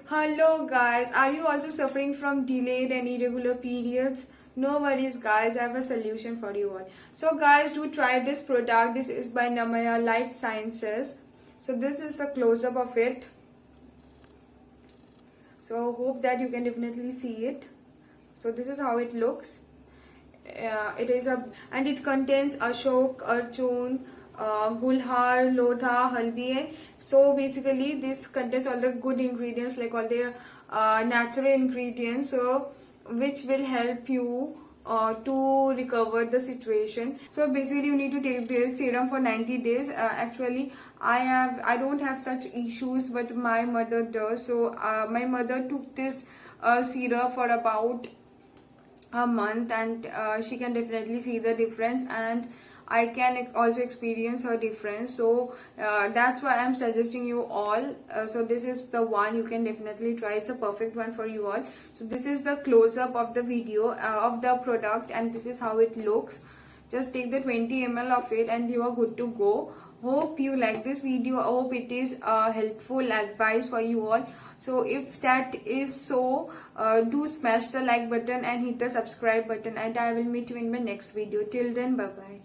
Hello guys, are you also suffering from delayed and irregular periods? No worries guys, I have a solution for you all. So guys, do try this product. This is by Namyaa Life Sciences. So this is the close-up of it. So hope that you can definitely see it. So this is how it looks. It contains ashok, arjun, gulhar, lodha, haldi. So basically this contains all the good ingredients, like all the natural ingredients, so which will help you to recover the situation. So basically you need to take this serum for 90 days. Actually I don't have such issues, but my mother does. So my mother took this serum for about a month, and she can definitely see the difference, and I can also experience her difference. So that's why I'm suggesting you all. So this is the one you can definitely try. It's a perfect one for you all. So this is the close-up of the video of the product, and this is how it looks. Just take the 20 ml of it and you are good to go. Hope you like this video. I hope it is helpful advice for you all. So if that is so, do smash the like button and hit the subscribe button, and I will meet you in my next video. Till then, bye bye.